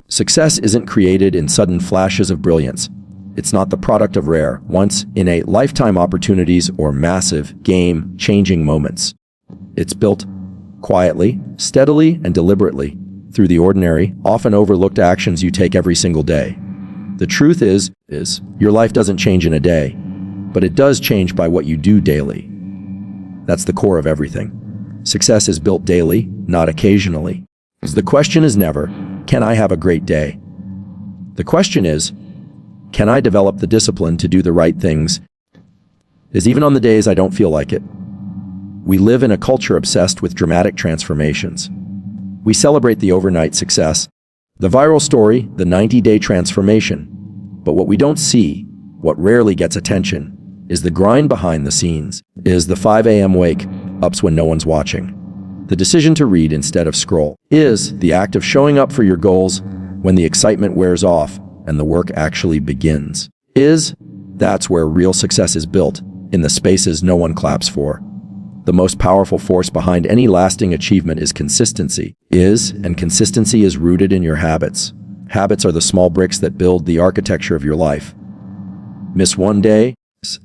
Success isn't created in sudden flashes of brilliance. It's not the product of rare, once-in-a-lifetime opportunities or massive, game-changing moments. It's built quietly, steadily, and deliberately through the ordinary, often overlooked actions you take every single day. The truth is your life doesn't change in a day, but it does change by what you do daily. That's the core of everything. Success is built daily, not occasionally. The question is never, can I have a great day? The question is, can I develop the discipline to do the right things, even on the days I don't feel like it? We live in a culture obsessed with dramatic transformations. We celebrate the overnight success, the viral story, the 90-day transformation. But what we don't see, what rarely gets attention, is the grind behind the scenes, is the 5 a.m. wake-ups when no one's watching. The decision to read instead of scroll, is the act of showing up for your goals when the excitement wears off and the work actually begins. That's where real success is built, in the spaces no one claps for. The most powerful force behind any lasting achievement is consistency. And consistency is rooted in your habits. Habits are the small bricks that build the architecture of your life. Miss one day,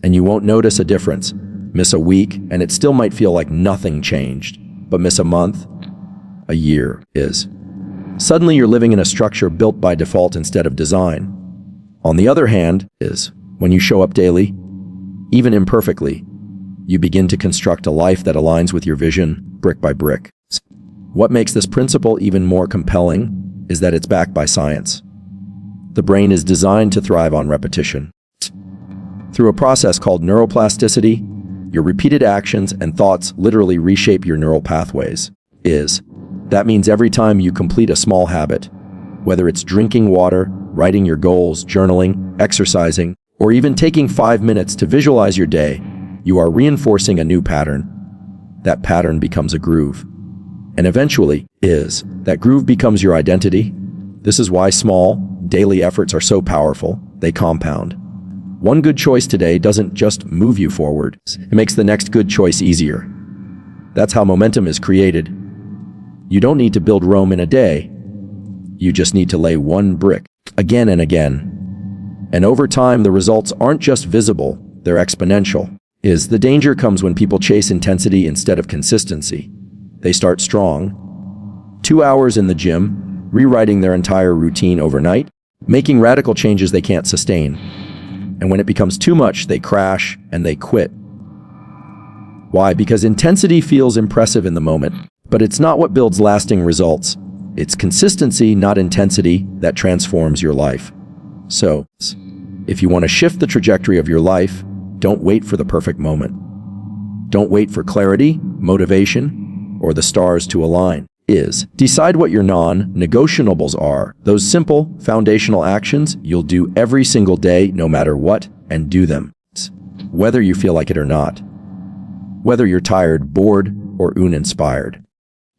and you won't notice a difference. Miss a week, and it still might feel like nothing changed. But miss a month, a year, suddenly you're living in a structure built by default instead of design. On the other hand, when you show up daily, even imperfectly, you begin to construct a life that aligns with your vision, brick by brick. What makes this principle even more compelling is that it's backed by science. The brain is designed to thrive on repetition. Through a process called neuroplasticity, your repeated actions and thoughts literally reshape your neural pathways. That means every time you complete a small habit, whether it's drinking water, writing your goals, journaling, exercising, or even taking 5 minutes to visualize your day, you are reinforcing a new pattern. That pattern becomes a groove. And eventually, that groove becomes your identity. This is why small, daily efforts are so powerful. They compound. One good choice today doesn't just move you forward. It makes the next good choice easier. That's how momentum is created. You don't need to build Rome in a day. You just need to lay one brick again and again. And over time, the results aren't just visible, they're exponential. The danger comes when people chase intensity instead of consistency. They start strong, 2 hours in the gym, rewriting their entire routine overnight, making radical changes they can't sustain. And when it becomes too much, they crash and they quit. Why? Because intensity feels impressive in the moment, but it's not what builds lasting results. It's consistency, not intensity, that transforms your life. So, if you want to shift the trajectory of your life, don't wait for the perfect moment. Don't wait for clarity, motivation, or the stars to align. Decide what your non-negotiables are. Those simple, foundational actions you'll do every single day, no matter what, and do them. Whether you feel like it or not. Whether you're tired, bored, or uninspired.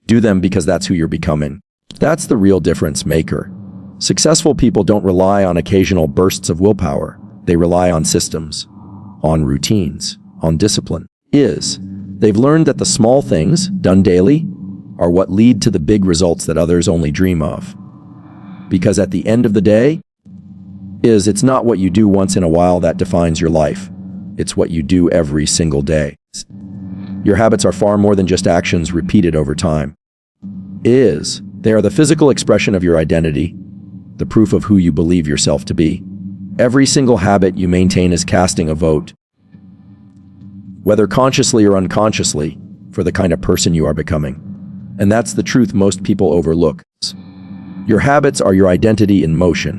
Do them because that's who you're becoming. That's the real difference maker. Successful people don't rely on occasional bursts of willpower. They rely on systems, on routines, on discipline. They've learned that the small things, done daily, are what lead to the big results that others only dream of. Because at the end of the day, it's not what you do once in a while that defines your life. It's what you do every single day. Your habits are far more than just actions repeated over time. They are the physical expression of your identity, the proof of who you believe yourself to be. Every single habit you maintain is casting a vote, whether consciously or unconsciously, for the kind of person you are becoming. And that's the truth most people overlook. Your habits are your identity in motion.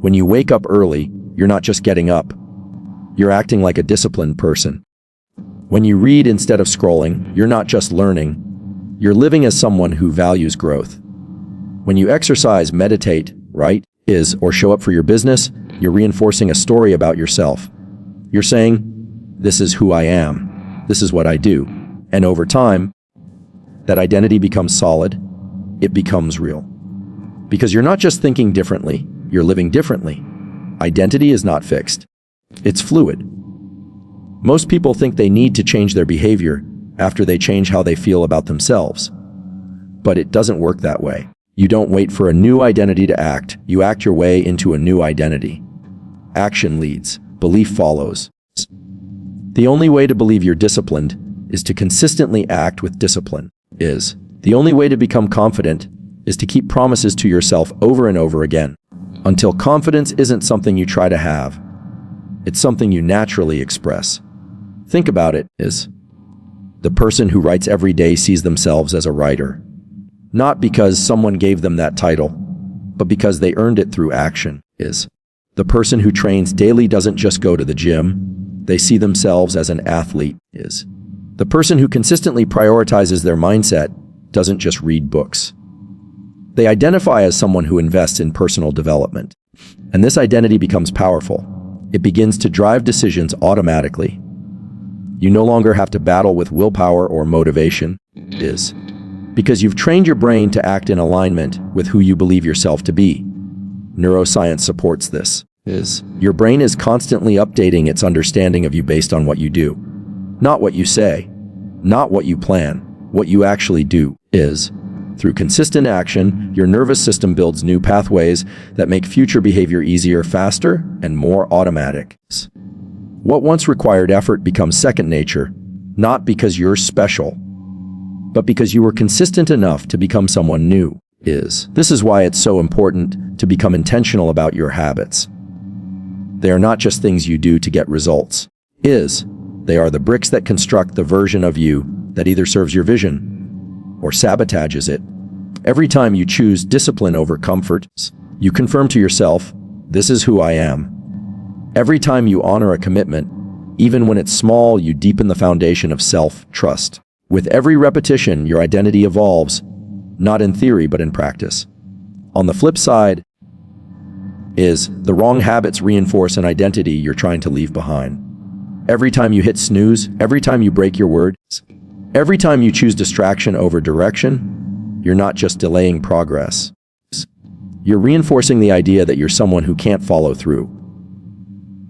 When you wake up early, you're not just getting up. You're acting like a disciplined person. When you read instead of scrolling, you're not just learning. You're living as someone who values growth. When you exercise, meditate, write, or show up for your business, you're reinforcing a story about yourself. You're saying, this is who I am. This is what I do. And over time, that identity becomes solid. It becomes real. Because you're not just thinking differently, you're living differently. Identity is not fixed. It's fluid. Most people think they need to change their behavior after they change how they feel about themselves. But it doesn't work that way. You don't wait for a new identity to act. You act your way into a new identity. Action leads. Belief follows. The only way to believe you're disciplined is to consistently act with discipline. The only way to become confident is to keep promises to yourself over and over again. Until confidence isn't something you try to have, it's something you naturally express. Think about it. The person who writes every day sees themselves as a writer. Not because someone gave them that title, but because they earned it through action. The person who trains daily doesn't just go to the gym, they see themselves as an athlete. The person who consistently prioritizes their mindset doesn't just read books. They identify as someone who invests in personal development. And this identity becomes powerful. It begins to drive decisions automatically. You no longer have to battle with willpower or motivation. Because you've trained your brain to act in alignment with who you believe yourself to be. Neuroscience supports this. Your brain is constantly updating its understanding of you based on what you do. Not what you say, not what you plan, what you actually do. Through consistent action, your nervous system builds new pathways that make future behavior easier, faster, and more automatic. What once required effort becomes second nature, not because you're special, but because you were consistent enough to become someone new. This is why it's so important to become intentional about your habits. They are not just things you do to get results. They are the bricks that construct the version of you that either serves your vision or sabotages it. Every time you choose discipline over comfort, you confirm to yourself, this is who I am. Every time you honor a commitment, even when it's small, you deepen the foundation of self-trust. With every repetition, your identity evolves, not in theory, but in practice. On the flip side, the wrong habits reinforce an identity you're trying to leave behind. Every time you hit snooze, every time you break your word, every time you choose distraction over direction, you're not just delaying progress. You're reinforcing the idea that you're someone who can't follow through.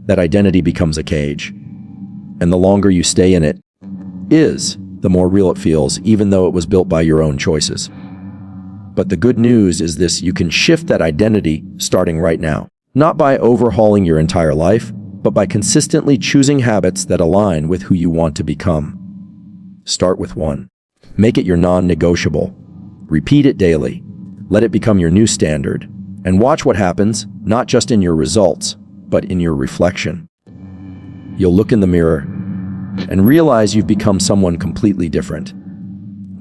That identity becomes a cage. And the longer you stay in it, the more real it feels, even though it was built by your own choices. But the good news is this: you can shift that identity starting right now. Not by overhauling your entire life, but by consistently choosing habits that align with who you want to become. Start with one. Make it your non-negotiable. Repeat it daily. Let it become your new standard. And watch what happens, not just in your results, but in your reflection. You'll look in the mirror and realize you've become someone completely different.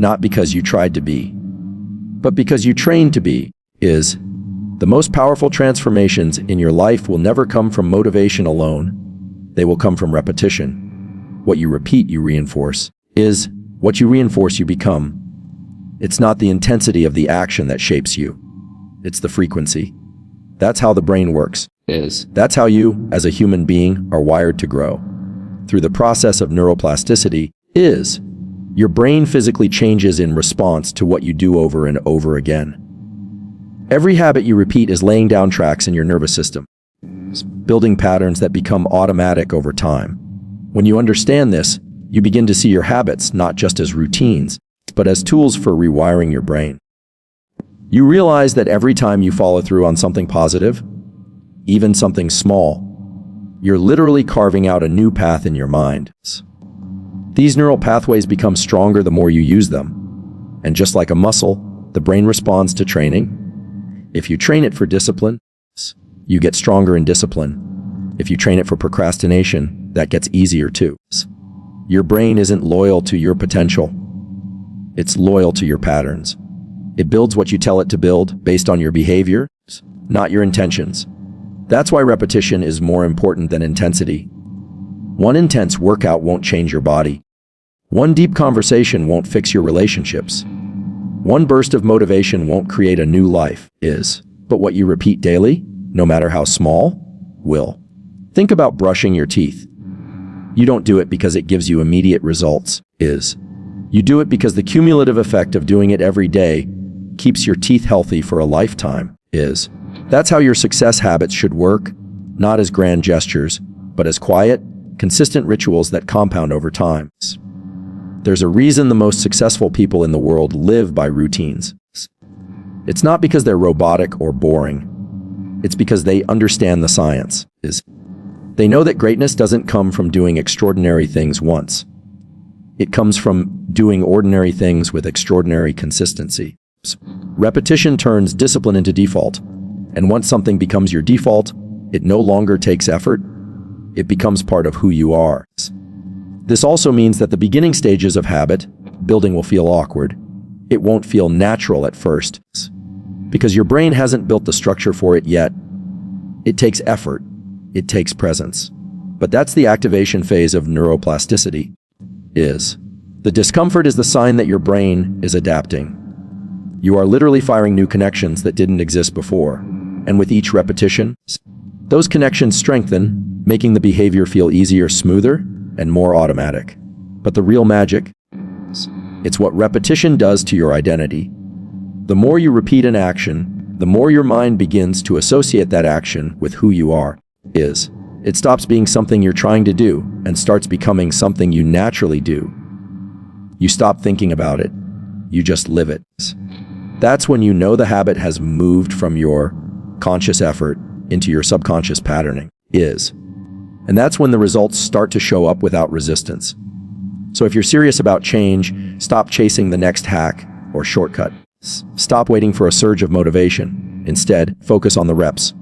Not because you tried to be, but because you trained to be. The most powerful transformations in your life will never come from motivation alone. They will come from repetition. What you repeat, you reinforce. What you reinforce, you become. It's not the intensity of the action that shapes you. It's the frequency. That's how the brain works. That's how you, as a human being, are wired to grow. Through the process of neuroplasticity, your brain physically changes in response to what you do over and over again. Every habit you repeat is laying down tracks in your nervous system, building patterns that become automatic over time. When you understand this, you begin to see your habits not just as routines, but as tools for rewiring your brain. You realize that every time you follow through on something positive, even something small, you're literally carving out a new path in your mind. These neural pathways become stronger the more you use them. And just like a muscle, the brain responds to training. If you train it for discipline, you get stronger in discipline. If you train it for procrastination, that gets easier too. Your brain isn't loyal to your potential. It's loyal to your patterns. It builds what you tell it to build based on your behavior, not your intentions. That's why repetition is more important than intensity. One intense workout won't change your body. One deep conversation won't fix your relationships. One burst of motivation won't create a new life, but what you repeat daily, no matter how small, will. Think about brushing your teeth. You don't do it because it gives you immediate results, You do it because the cumulative effect of doing it every day keeps your teeth healthy for a lifetime, That's how your success habits should work, not as grand gestures, but as quiet, consistent rituals that compound over time. There's a reason the most successful people in the world live by routines. It's not because they're robotic or boring. It's because they understand the science. They know that greatness doesn't come from doing extraordinary things once. It comes from doing ordinary things with extraordinary consistency. Repetition turns discipline into default. And once something becomes your default, it no longer takes effort. It becomes part of who you are. This also means that the beginning stages of habit building will feel awkward. It won't feel natural at first, because your brain hasn't built the structure for it yet. It takes effort. It takes presence. But that's the activation phase of neuroplasticity. The discomfort is the sign that your brain is adapting. You are literally firing new connections that didn't exist before. And with each repetition, those connections strengthen, making the behavior feel easier, smoother, and more automatic. But the real magic, it's what repetition does to your identity. The more you repeat an action, the more your mind begins to associate that action with who you are. It stops being something you're trying to do and starts becoming something you naturally do. You stop thinking about it. You just live it. That's when you know the habit has moved from your conscious effort into your subconscious patterning. And that's when the results start to show up without resistance. So if you're serious about change, stop chasing the next hack or shortcut. Stop waiting for a surge of motivation. Instead, focus on the reps.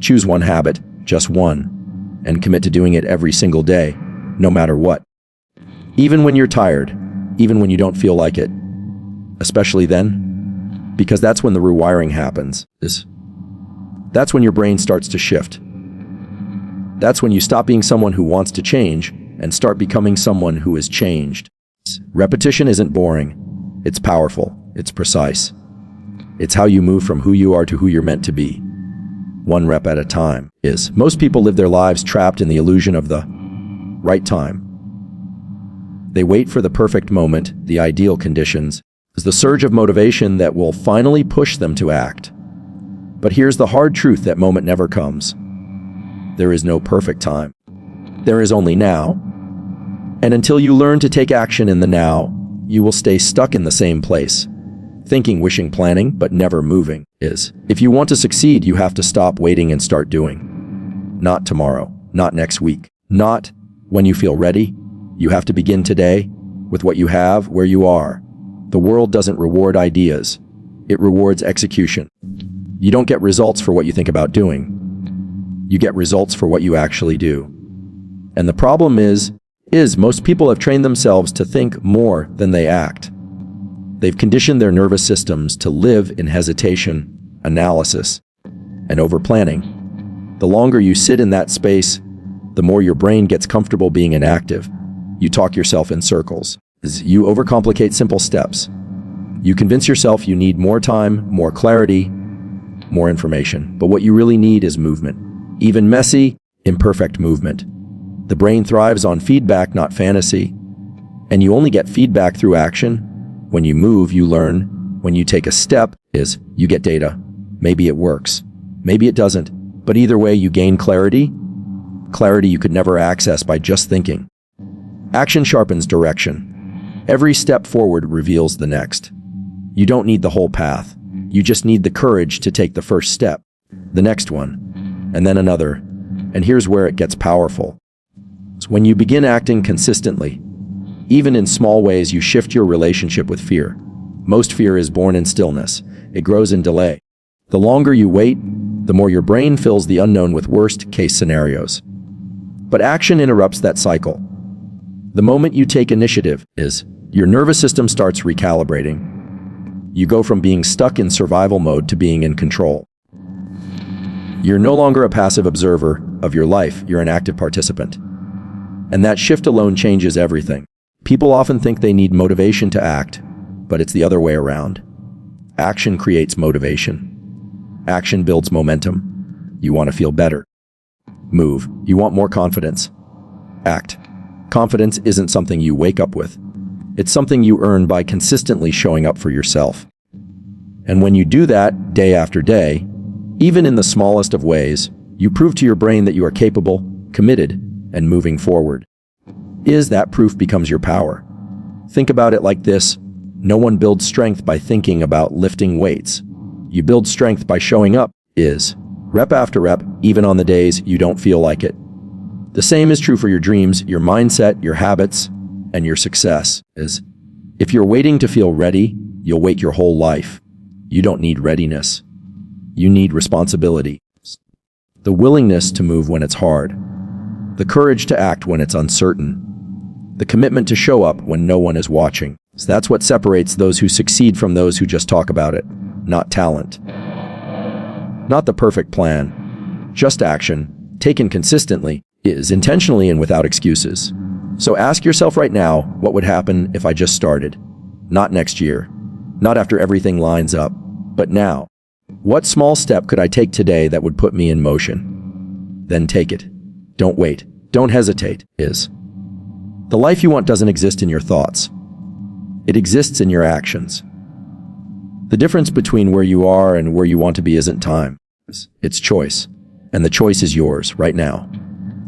Choose one habit, just one, and commit to doing it every single day, no matter what. Even when you're tired, even when you don't feel like it. Especially then, because that's when the rewiring happens. That's when your brain starts to shift. That's when you stop being someone who wants to change and start becoming someone who is changed. Repetition isn't boring. It's powerful. It's precise. It's how you move from who you are to who you're meant to be. One rep at a time. Most people live their lives trapped in the illusion of the right time. They wait for the perfect moment, the ideal conditions, the surge of motivation that will finally push them to act. But here's the hard truth: that moment never comes. There is no perfect time. There is only now. And until you learn to take action in the now, you will stay stuck in the same place. Thinking, wishing, planning, but never moving. If you want to succeed, you have to stop waiting and start doing. Not tomorrow, not next week, not when you feel ready. You have to begin today with what you have, where you are. The world doesn't reward ideas. It rewards execution. You don't get results for what you think about doing. You get results for what you actually do. And the problem is most people have trained themselves to think more than they act. They've conditioned their nervous systems to live in hesitation, analysis, and over-planning. The longer you sit in that space, the more your brain gets comfortable being inactive. You talk yourself in circles. You overcomplicate simple steps. You convince yourself you need more time, more clarity, more information. But what you really need is movement. Even messy, imperfect movement. The brain thrives on feedback, not fantasy. And you only get feedback through action. When you move, you learn. When you take a step, you get data. Maybe it works. Maybe it doesn't. But either way, you gain clarity. Clarity you could never access by just thinking. Action sharpens direction. Every step forward reveals the next. You don't need the whole path. You just need the courage to take the first step, the next one, and then another. And here's where it gets powerful. So when you begin acting consistently, even in small ways, you shift your relationship with fear. Most fear is born in stillness. It grows in delay. The longer you wait, the more your brain fills the unknown with worst-case scenarios. But action interrupts that cycle. The moment you take initiative, your nervous system starts recalibrating. You go from being stuck in survival mode to being in control. You're no longer a passive observer of your life, you're an active participant. And that shift alone changes everything. People often think they need motivation to act, but it's the other way around. Action creates motivation. Action builds momentum. You want to feel better. Move. You want more confidence. Act. Confidence isn't something you wake up with. It's something you earn by consistently showing up for yourself. And when you do that day after day, even in the smallest of ways, you prove to your brain that you are capable, committed, and moving forward. That proof becomes your power. Think about it like this. No one builds strength by thinking about lifting weights. you build strength by showing up is rep after rep, even on the days you don't feel like it. The same is true for your dreams, your mindset, your habits, and your success. If you're waiting to feel ready, you'll wait your whole life. You don't need readiness. You need responsibility. The willingness to move when it's hard. The courage to act when it's uncertain. The commitment to show up when no one is watching. So that's what separates those who succeed from those who just talk about it. Not talent. Not the perfect plan. Just action, taken consistently, is intentionally and without excuses. So ask yourself right now, what would happen if I just started? Not next year. Not after everything lines up. But now. What small step could I take today that would put me in motion? Then take it. Don't wait. Don't hesitate. The life you want doesn't exist in your thoughts. It exists in your actions. The difference between where you are and where you want to be isn't time. It's choice. And the choice is yours right now.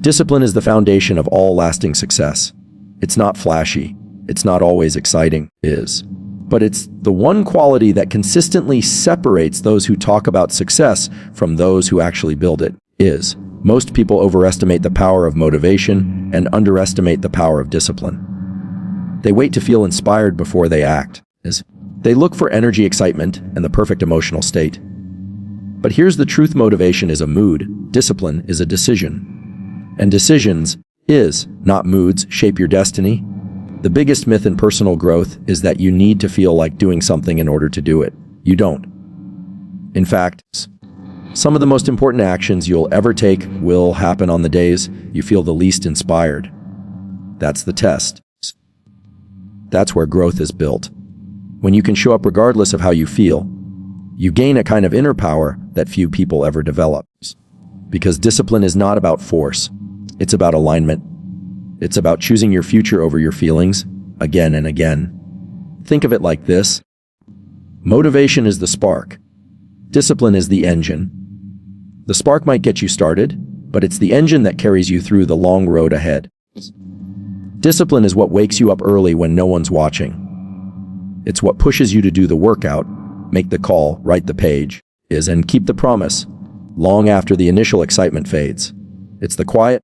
Discipline is the foundation of all lasting success. It's not flashy. It's not always exciting. But it's the one quality that consistently separates those who talk about success from those who actually build it. Most people overestimate the power of motivation and underestimate the power of discipline. They wait to feel inspired before they act. They look for energy, excitement, and the perfect emotional state. But here's the truth: motivation is a mood, discipline is a decision. And decisions, not moods, shape your destiny. The biggest myth in personal growth is that you need to feel like doing something in order to do it. You don't. In fact, some of the most important actions you'll ever take will happen on the days you feel the least inspired. That's the test. That's where growth is built. When you can show up regardless of how you feel, you gain a kind of inner power that few people ever develop. Because discipline is not about force. It's about alignment. It's about choosing your future over your feelings, again and again. Think of it like this. Motivation is the spark. Discipline is the engine. The spark might get you started, but it's the engine that carries you through the long road ahead. Discipline is what wakes you up early when no one's watching. It's what pushes you to do the workout, make the call, write the page, and keep the promise, long after the initial excitement fades. It's the quiet,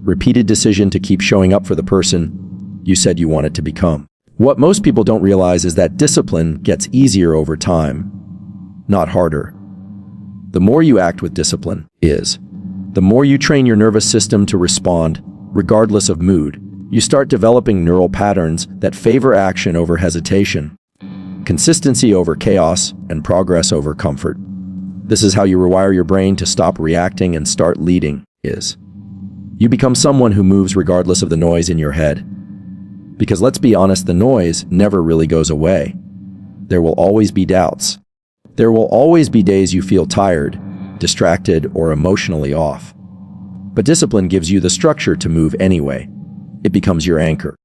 repeated decision to keep showing up for the person you said you wanted to become. What most people don't realize is that discipline gets easier over time, not harder. The more you act with discipline, the more you train your nervous system to respond, regardless of mood. You start developing neural patterns that favor action over hesitation, consistency over chaos, and progress over comfort. This is how you rewire your brain to stop reacting and start leading. You become someone who moves regardless of the noise in your head. Because let's be honest, the noise never really goes away. There will always be doubts. There will always be days you feel tired, distracted, or emotionally off. But discipline gives you the structure to move anyway. It becomes your anchor.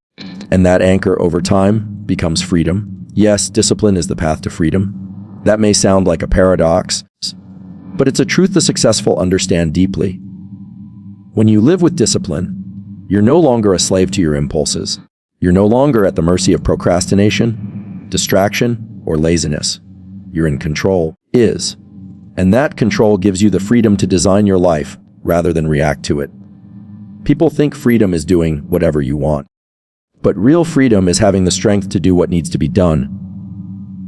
And that anchor over time becomes freedom. Yes, discipline is the path to freedom. That may sound like a paradox, but it's a truth the successful understand deeply. When you live with discipline, you're no longer a slave to your impulses. You're no longer at the mercy of procrastination, distraction, or laziness. You're in control, and that control gives you the freedom to design your life rather than react to it. People think freedom is doing whatever you want. But real freedom is having the strength to do what needs to be done,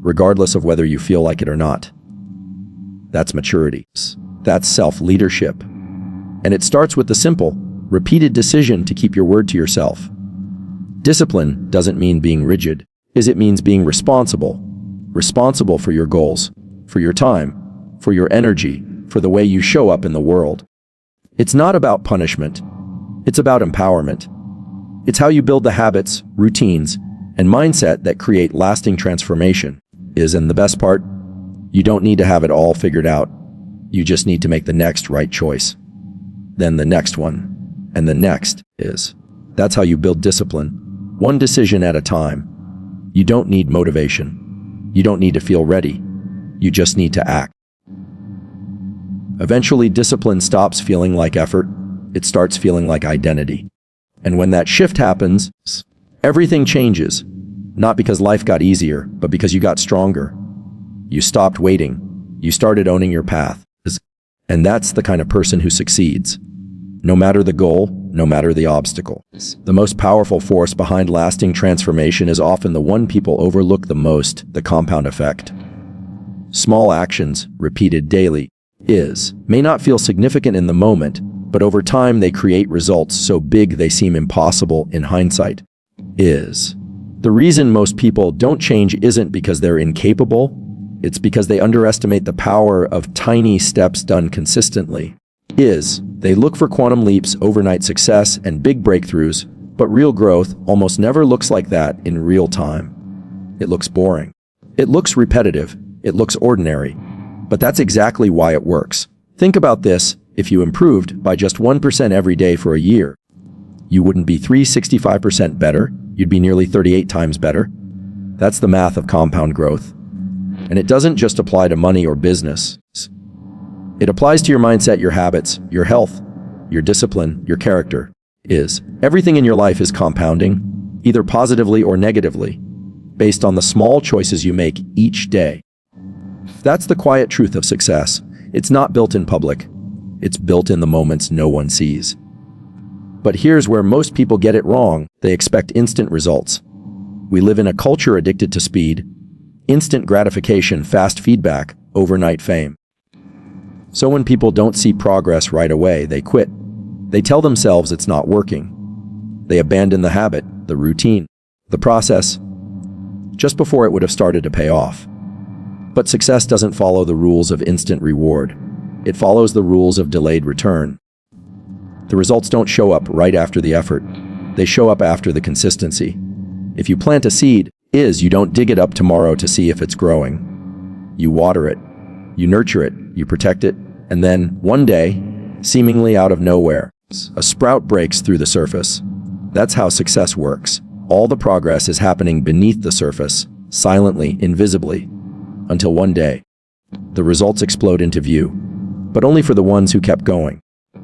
regardless of whether you feel like it or not. That's maturity. That's self-leadership. And it starts with the simple, repeated decision to keep your word to yourself. Discipline doesn't mean being rigid. It means being responsible. Responsible for your goals, for your time, for your energy, for the way you show up in the world. It's not about punishment. It's about empowerment. It's how you build the habits, routines, and mindset that create lasting transformation. And the best part, you don't need to have it all figured out. You just need to make the next right choice. Then the next one, and the next. That's how you build discipline, one decision at a time. You don't need motivation. You don't need to feel ready. You just need to act. Eventually, discipline stops feeling like effort. It starts feeling like identity. And when that shift happens, everything changes. Not because life got easier, but because you got stronger. You stopped waiting. You started owning your path. And that's the kind of person who succeeds. No matter the goal, no matter the obstacle. The most powerful force behind lasting transformation is often the one people overlook the most, the compound effect. Small actions, repeated daily, may not feel significant in the moment, but over time they create results so big they seem impossible in hindsight. The reason most people don't change isn't because they're incapable, it's because they underestimate the power of tiny steps done consistently. They look for quantum leaps, overnight success, and big breakthroughs, but real growth almost never looks like that in real time. It looks boring. It looks repetitive. It looks ordinary. But that's exactly why it works. Think about this: if you improved by just 1% every day for a year, you wouldn't be 365% better, you'd be nearly 38 times better. That's the math of compound growth. And it doesn't just apply to money or business. It applies to your mindset, your habits, your health, your discipline, your character. Everything in your life is compounding, either positively or negatively, based on the small choices you make each day. That's the quiet truth of success. It's not built in public. It's built in the moments no one sees. But here's where most people get it wrong. They expect instant results. We live in a culture addicted to speed, instant gratification, fast feedback, overnight fame. So when people don't see progress right away, they quit. They tell themselves it's not working. They abandon the habit, the routine, the process, just before it would have started to pay off. But success doesn't follow the rules of instant reward. It follows the rules of delayed return. The results don't show up right after the effort. They show up after the consistency. If you plant a seed, you don't dig it up tomorrow to see if it's growing. You water it. You nurture it. You protect it. And then, one day, seemingly out of nowhere, a sprout breaks through the surface. That's how success works. All the progress is happening beneath the surface, silently, invisibly, until one day, the results explode into view. But only for the ones who kept going.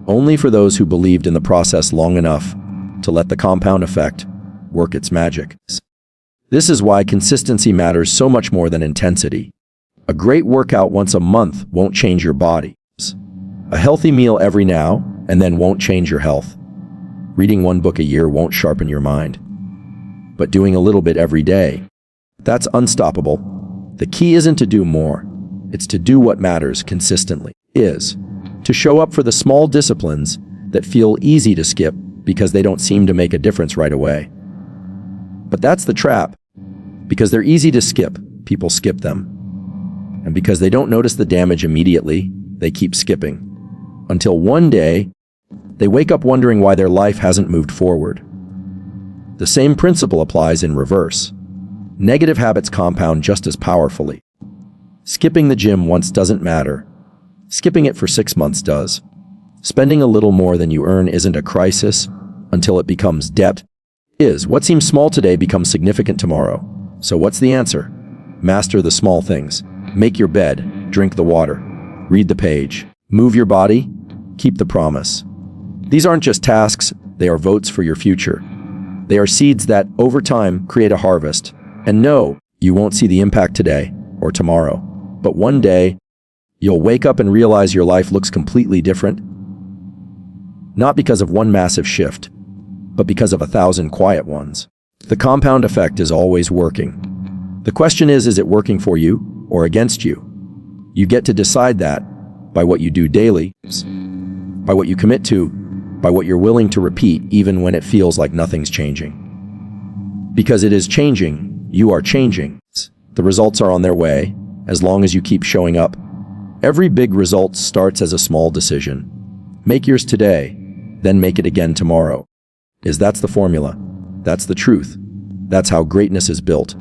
Only for those who believed in the process long enough to let the compound effect work its magic. This is why consistency matters so much more than intensity. A great workout once a month won't change your body. A healthy meal every now and then won't change your health. Reading one book a year won't sharpen your mind. But doing a little bit every day, that's unstoppable. The key isn't to do more. It's to do what matters consistently. To show up for the small disciplines that feel easy to skip because they don't seem to make a difference right away. But that's the trap. Because they're easy to skip, people skip them. And because they don't notice the damage immediately, they keep skipping. Until one day, they wake up wondering why their life hasn't moved forward. The same principle applies in reverse. Negative habits compound just as powerfully. Skipping the gym once doesn't matter. Skipping it for 6 months does. Spending a little more than you earn isn't a crisis until it becomes debt. What seems small today becomes significant tomorrow. So what's the answer? Master the small things. Make your bed, drink the water, read the page, move your body, keep the promise. These aren't just tasks, they are votes for your future. They are seeds that, over time, create a harvest. And no, you won't see the impact today or tomorrow. But one day, you'll wake up and realize your life looks completely different. Not because of one massive shift, but because of 1,000 quiet ones. The compound effect is always working. The question is it working for you or against you? You get to decide that by what you do daily, by what you commit to, by what you're willing to repeat even when it feels like nothing's changing. Because it is changing, you are changing. The results are on their way, as long as you keep showing up. Every big result starts as a small decision. Make yours today, then make it again tomorrow. That's the formula. That's the truth. That's how greatness is built.